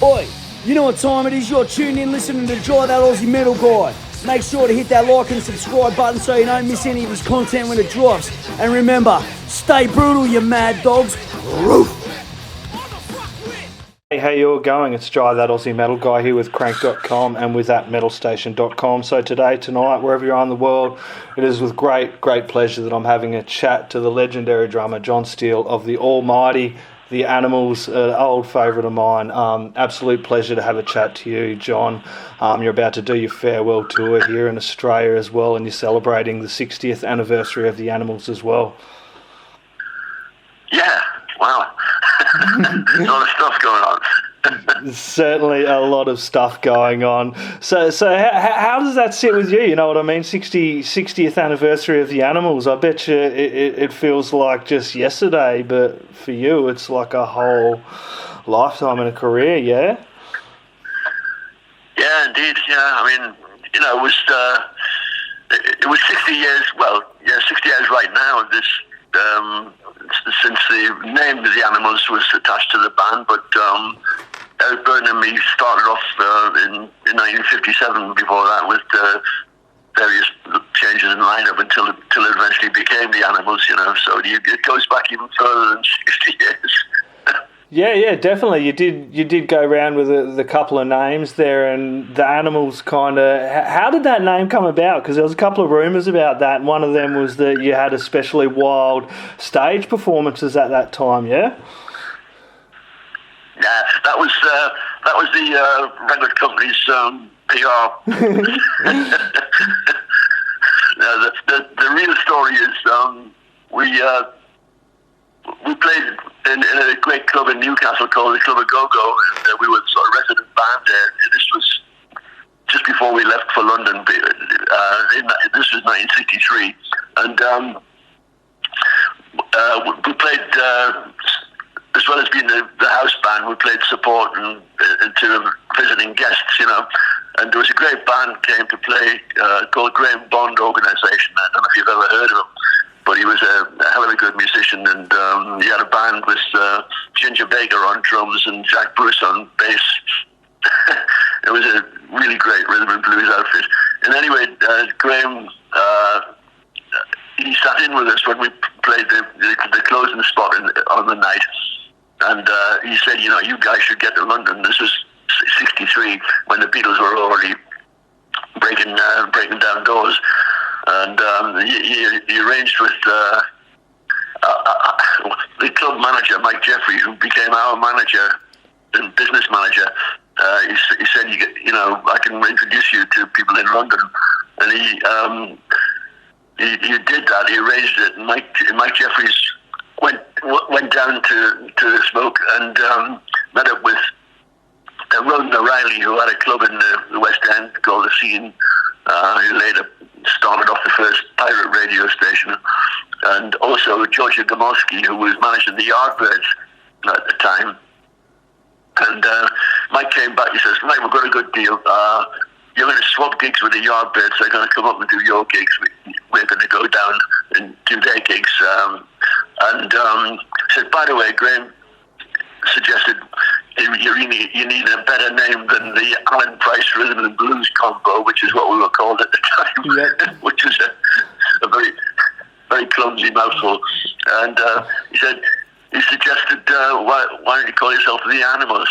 Oi, you know what time it is? You're tuned in listening to Dry That Aussie Metal Guy. Make sure to hit that like and subscribe button so you don't miss any of his content when it drops. And remember, stay brutal, you mad dogs. Roof. Hey, how you all going? It's Dry That Aussie Metal Guy here with Crank.com and with thatmetalstation.com. So tonight, wherever you are in the world, it is with great pleasure that I'm having a chat to the legendary drummer John Steele of the Almighty, The Animals, an old favourite of mine. Absolute pleasure to have a chat to you, John. You're about to do your farewell tour here in Australia as well, and you're celebrating the 60th anniversary of The Animals as well. Yeah, wow. A lot of stuff going on. Certainly a lot of stuff going on. So how does that sit with you? You know what I mean? 60th anniversary of The Animals. I bet you it feels like just yesterday, but for you it's like a whole lifetime and a career, yeah? Yeah, indeed, yeah. I mean, you know, it was 60 years, 60 years right now, since the name of The Animals was attached to the band, but Eric Byrne and me started off in 1957 before that with various changes in lineup until it eventually became The Animals, you know, so it goes back even further than 60 years. Yeah, definitely. You did go around with the couple of names there, and The Animals kind of... How did that name come about? Because there was a couple of rumours about that, and one of them was that you had especially wild stage performances at that time, yeah? Yeah, that was the record company's PR. The real story is we played in a great club in Newcastle called the Club of Go-Go, and we were sort of resident band there. This was just before we left for London. This was 1963, and we played, as well as being the house band, we played support and to visiting guests, you know. And there was a great band came to play called Graham Bond Organisation. I don't know if you've ever heard of him, but he was a hell of a good musician, and he had a band with Ginger Baker on drums and Jack Bruce on bass. It was a really great rhythm and blues outfit. And anyway, Graham, he sat in with us when we played the closing spot on the night, and he said, you know, you guys should get to London. This was 63 when the Beatles were already breaking down doors. And he arranged with the club manager, Mike Jeffrey, who became our manager and business manager. He said, you know, I can introduce you to people in London. And he did that. He arranged it. And Mike Jeffries went down to Smoke and met up with Ronan O'Reilly, who had a club in the West End called The Scene, who later started off the first pirate radio station, and also Georgia Gomorski, who was managing the Yardbirds at the time. And Mike came back, he says, right, we've got a good deal. You're going to swap gigs with the Yardbirds. They're going to come up and do your gigs. We're going to go down and do their gigs. And said, by the way, Graham suggested you need a better name than the Alan Price Rhythm and Blues combo, which is what we were called at the time, which was a very, very clumsy mouthful. And he suggested, why don't you call yourself The Animals?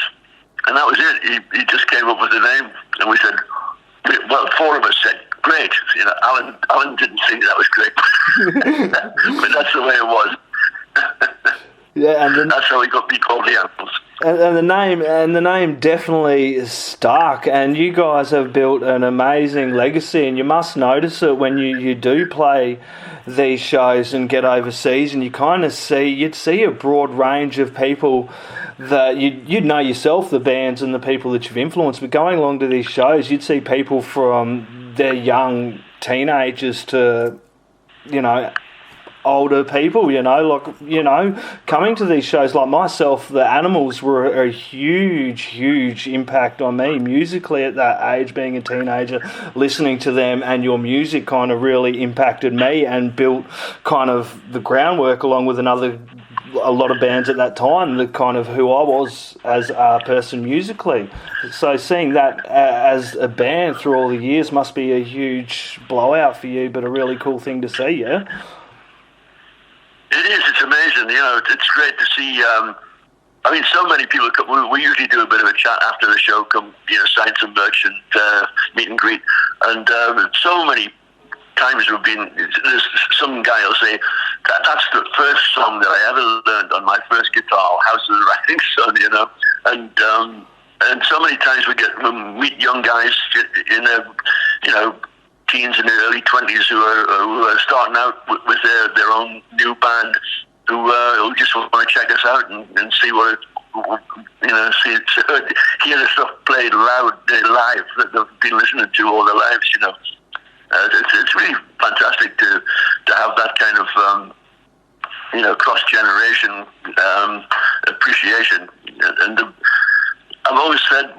And that was it. He just came up with the name, and we said, well, four of us said, great. You know, Alan didn't think that was great, but that's the way it was. Yeah, and that's how we got be called The Animals. And the name definitely stuck, and you guys have built an amazing legacy, and you must notice it when you do play these shows and get overseas, and you kind of you'd see a broad range of people that you'd know yourself, the bands and the people that you've influenced, but going along to these shows, you'd see people from their young teenagers to, you know, older people, you know, like, you know, coming to these shows. Like myself, The Animals were a huge impact on me musically at that age, being a teenager, listening to them, and your music kind of really impacted me and built kind of the groundwork, along with another a lot of bands at that time, the kind of who I was as a person musically. So seeing that as a band through all the years must be a huge blowout for you, but a really cool thing to see, yeah? It is. It's amazing. It's great to see. So many people come. We usually do a bit of a chat after the show. Come, sign some merch and meet and greet. And so many times there's some guy will say that's the first song that I ever learned on my first guitar, House of the Rising Sun. And so many times we meet young guys in their teens and early 20s who are starting out with their own new band, who just want to check us out and see what hear the stuff played live that they've been listening to all their lives. It's really fantastic to have that kind of cross generation appreciation. And I've always said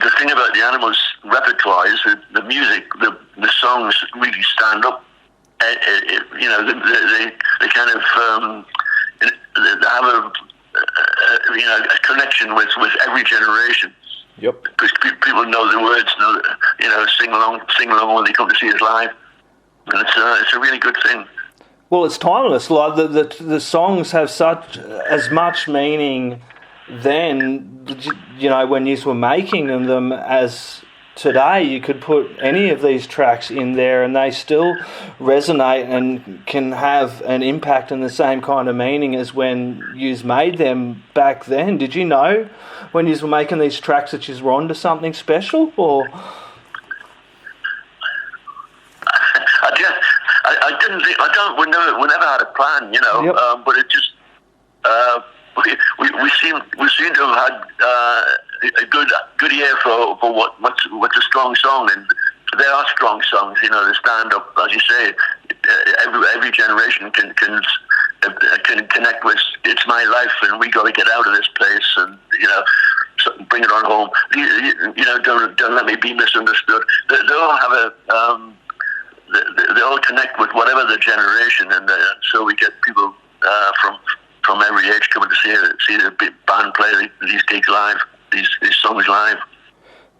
the thing about the Animals repertoire is that the music, the songs really stand up. They kind of they have a connection with every generation. Yep. Because people know the words, sing along when they come to see us live, and it's a really good thing. Well, it's timeless. Like the songs have as much meaning then, when you were making them as today. You could put any of these tracks in there and they still resonate and can have an impact and the same kind of meaning as when you made them back then. Did you know when you were making these tracks that you were onto something special, or? I didn't think. We never had a plan, Yep. But it just we seem to have had a good ear for what's a strong song, and there are strong songs. They stand up, as you say. Every generation can connect with "It's My Life" and "We Got to Get Out of This Place," and bring it on home. Don't let me be misunderstood. They all have a. They all connect with whatever the generation, and so we get people from every age coming to see the band play these gigs live, these songs live.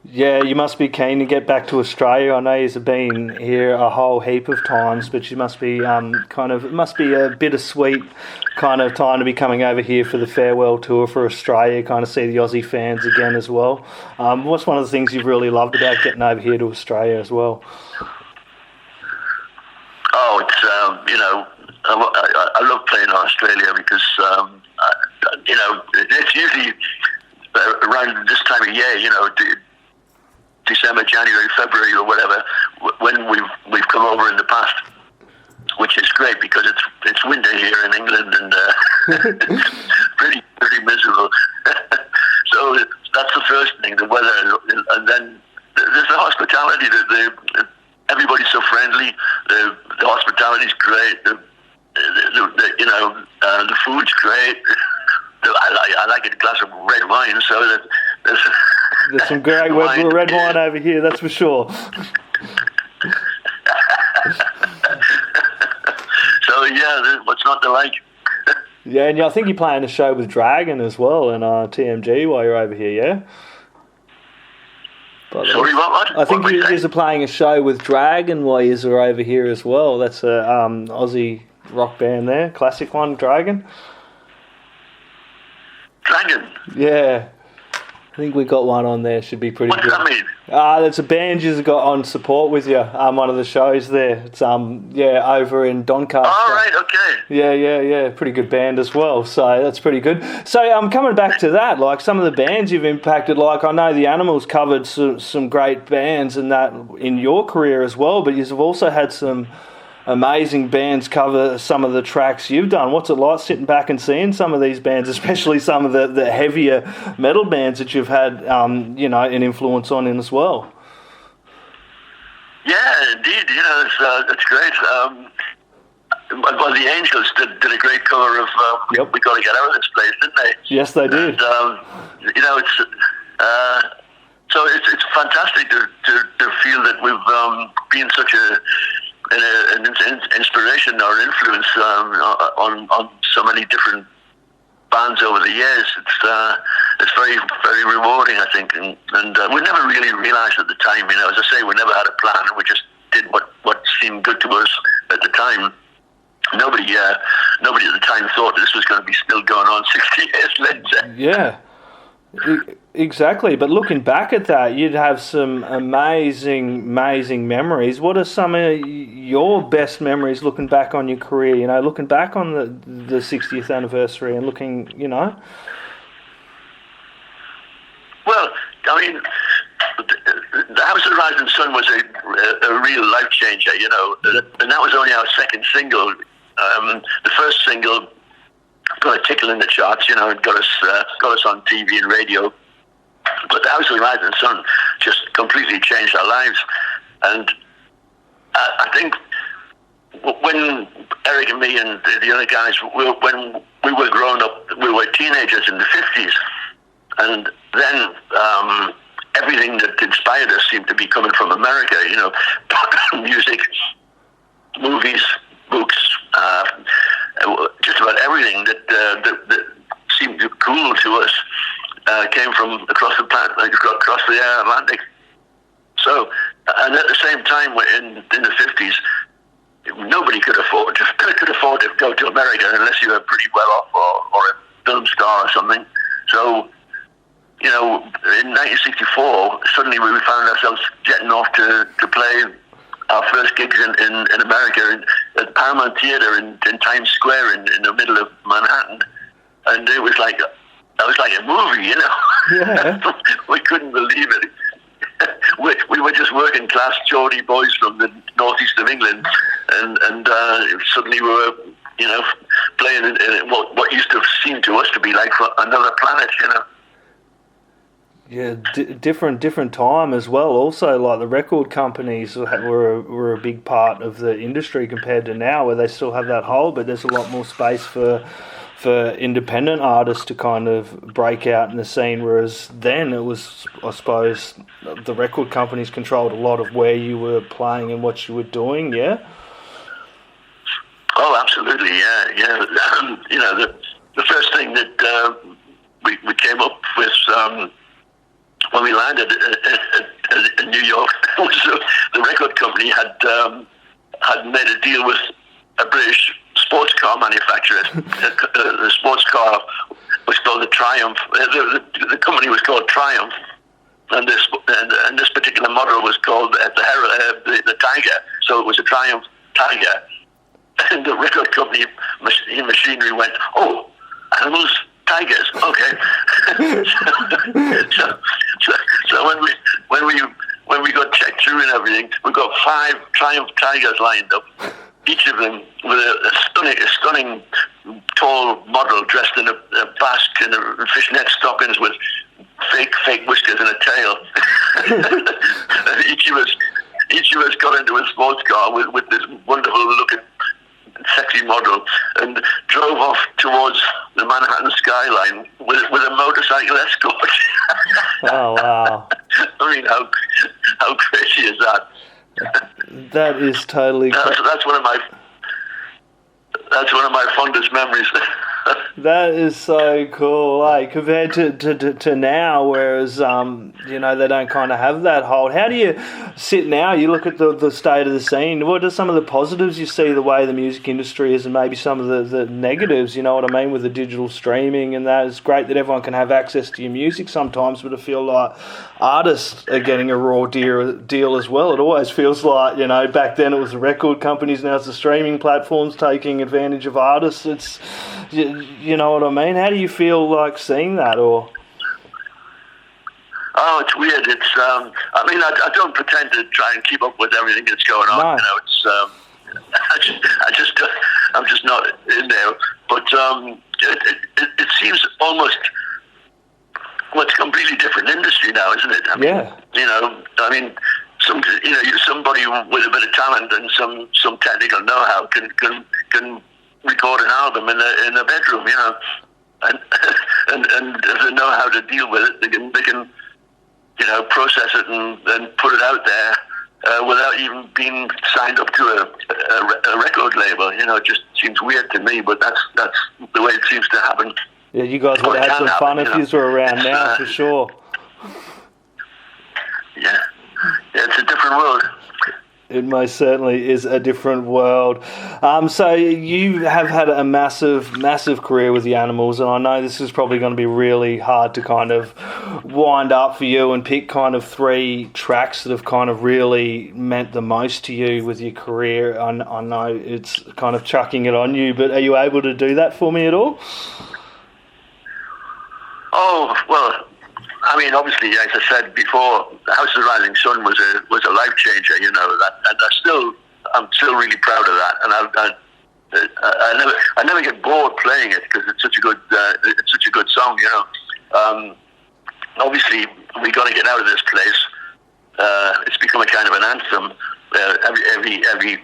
Yeah, you must be keen to get back to Australia. I know you've been here a whole heap of times, but you must be it must be a bittersweet kind of time to be coming over here for the farewell tour for Australia, kind of see the Aussie fans again as well. What's one of the things you've really loved about getting over here to Australia as well? Oh, it's I love playing in Australia because it's usually around this time of year, December, January, February, or whatever, when we've come over in the past, which is great because it's winter here in England and it's pretty miserable. So that's the first thing, the weather, and then there's the hospitality. Everybody's so friendly. The hospitality's great. The food's great. I like a glass of red wine, so there's some great red wine over here, that's for sure. So yeah, what's not to like? Yeah, and I think you're playing a show with Dragon as well and TMG while you're over here, yeah? Sorry, what? I think you are playing a show with Dragon while you are over here as well. That's a Aussie rock band there, classic one, Dragon. Dragon? Yeah. I think we got one on there, should be pretty good. What's that mean? That's a band you've got on support with you, one of the shows there. It's over in Doncaster. All right, okay. Yeah, pretty good band as well, so that's pretty good. So coming back to that, like some of the bands you've impacted, like I know the Animals covered some great bands and that in your career as well, but you've also had some amazing bands cover some of the tracks you've done. What's it like sitting back and seeing some of these bands, especially some of the heavier metal bands that you've had, an influence on in as well? Yeah, indeed. It's great. Well, the Angels did a great cover of Yep. "We Got to Get Out of This Place," didn't they? Yes, they did. And, so it's fantastic to feel that we've been such a inspiration or influence on so many different bands over the years. It's very, very rewarding, I think, and we never really realised at the time. You know, as I say, we never had a plan. We just did what seemed good to us at the time. Nobody at the time thought this was going to be still going on 60 years later. Yeah. Exactly, but looking back at that, you'd have some amazing memories. What are some of your best memories looking back on your career? You know, looking back on the 60th anniversary and looking, you know. Well, I mean, the House of Rising Sun was a real life changer, you know, and that was only our second single. The first single got a tickle in the charts, you know, and got us on TV and radio. But the House of Rising Sun just completely changed our lives. And I think when Eric and me and the other guys, when we were growing up, we were teenagers in the 50s. And then everything that inspired us seemed to be coming from America, you know, music, movies, books, just about everything that seemed cool to us came from across the Atlantic. So, and at the same time, in the 50s, nobody could afford to go to America unless you were pretty well off or a film star or something. So, you know, in 1964, suddenly we found ourselves jetting off to play our first gigs in America at Paramount Theatre in Times Square in the middle of Manhattan, and it was like a movie, you know. Yeah. We couldn't believe it. We were just working class Geordie boys from the northeast of England, and suddenly we were, you know, playing in what used to seem to us to be like another planet, you know. Yeah, different time as well. Also, like the record companies were a big part of the industry compared to now, where they still have that hold, but there's a lot more space for independent artists to kind of break out in the scene. Whereas then it was, I suppose, the record companies controlled a lot of where you were playing and what you were doing. Yeah. Oh, absolutely. Yeah. You know, the first thing that we came up with. When we landed in New York, the record company had made a deal with a British sports car manufacturer. The sports car was called the Triumph. The company was called Triumph, and this particular model was called the Tiger. So it was a Triumph Tiger. And the record company machinery went, "Oh, animals, tigers, okay." So when we got checked through and everything, we got 5 Triumph Tigers lined up, each of them with a stunning tall model dressed in a basque and a fishnet stockings with fake whiskers and a tail. And each of us got into a sports car with this wonderful looking sexy model and drove off towards the Manhattan skyline with a motorcycle escort. Oh, wow. I mean, how crazy is that? That is totally that's one of my fondest memories. That is so cool, like compared to now, whereas you know, they don't kind of have that hold. How do you sit now? You look at the state of the scene. What are some of the positives you see the way the music industry is, and maybe some of the negatives? You know what I mean, with the digital streaming and that. It's great that everyone can have access to your music sometimes, but I feel like artists are getting a raw deal as well. It always feels like, you know, back then it was the record companies, now it's the streaming platforms taking advantage of artists. It's, you know what I mean? How do you feel like seeing that? Or oh, it's weird. It's I mean, I don't pretend to try and keep up with everything that's going on. No. You know, it's I'm just not in there. But it seems almost it's a completely different industry now, isn't it? I mean, yeah. You know, I mean, somebody with a bit of talent and some technical know-how can record an album in a bedroom, you know, and if they know how to deal with it, they can you know, process it and put it out there without even being signed up to a record label. You know, it just seems weird to me, but that's the way it seems to happen. Yeah, you guys would have had some fun if you were around now, for sure. Yeah, it's a different world. It most certainly is a different world. So you have had a massive, massive career with the Animals, and I know this is probably going to be really hard to kind of wind up for you and pick kind of 3 tracks that have kind of really meant the most to you with your career. I know it's kind of chucking it on you, but are you able to do that for me at all? Oh, well, I mean, obviously, as I said before, the House of the Rising Sun was a life changer. You know, and I'm still really proud of that. And I never get bored playing it because it's such a good song. You know, obviously we got to get out of this place. It's become a kind of an anthem. Every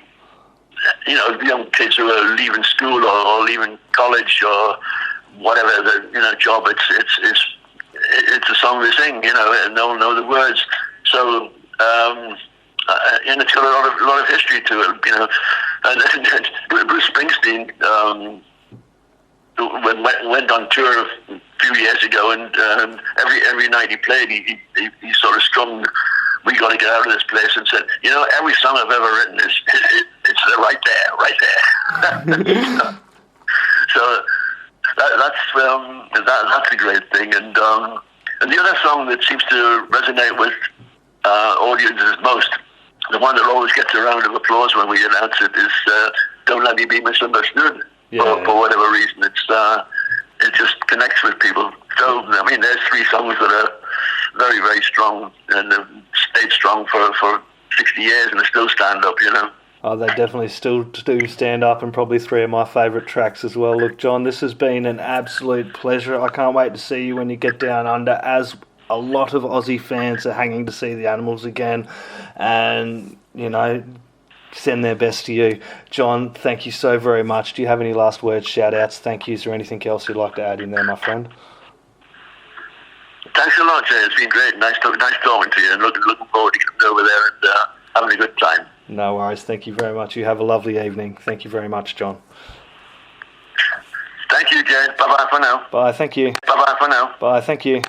you know, young kids who are leaving school or leaving college or whatever the job, it's a song they sing, you know, and they'll know the words. So, and it's got a lot of history to it, you know. And Bruce Springsteen went on tour a few years ago, and every night he played, he sort of strummed "We Got to Get Out of This Place" and said, you know, every song I've ever written it's right there. So. That's a great thing, and the other song that seems to resonate with audiences most, the one that always gets a round of applause when we announce it, is "Don't Let Me Be Misunderstood." Yeah. For whatever reason, it just connects with people. So I mean, there's 3 songs that are very, very strong and have stayed strong for 60 years and they still stand up. You know. Oh, they definitely still do stand up, and probably 3 of my favourite tracks as well. Look, John, this has been an absolute pleasure. I can't wait to see you when you get down under, as a lot of Aussie fans are hanging to see the Animals again, and, you know, send their best to you. John, thank you so very much. Do you have any last words, shout-outs, thank yous, or anything else you'd like to add in there, my friend? Thanks a lot, Jay. It's been great. Nice talking to you, and looking forward to getting over there and having a good time. No worries. Thank you very much. You have a lovely evening. Thank you very much, John. Thank you, Jay. Bye-bye for now. Bye. Thank you. Bye-bye for now. Bye. Thank you.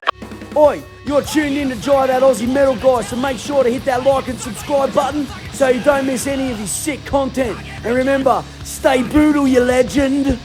Oi, you're tuned in to Dry That Aussie Metal Guy, so make sure to hit that like and subscribe button so you don't miss any of his sick content. And remember, stay brutal, you legend.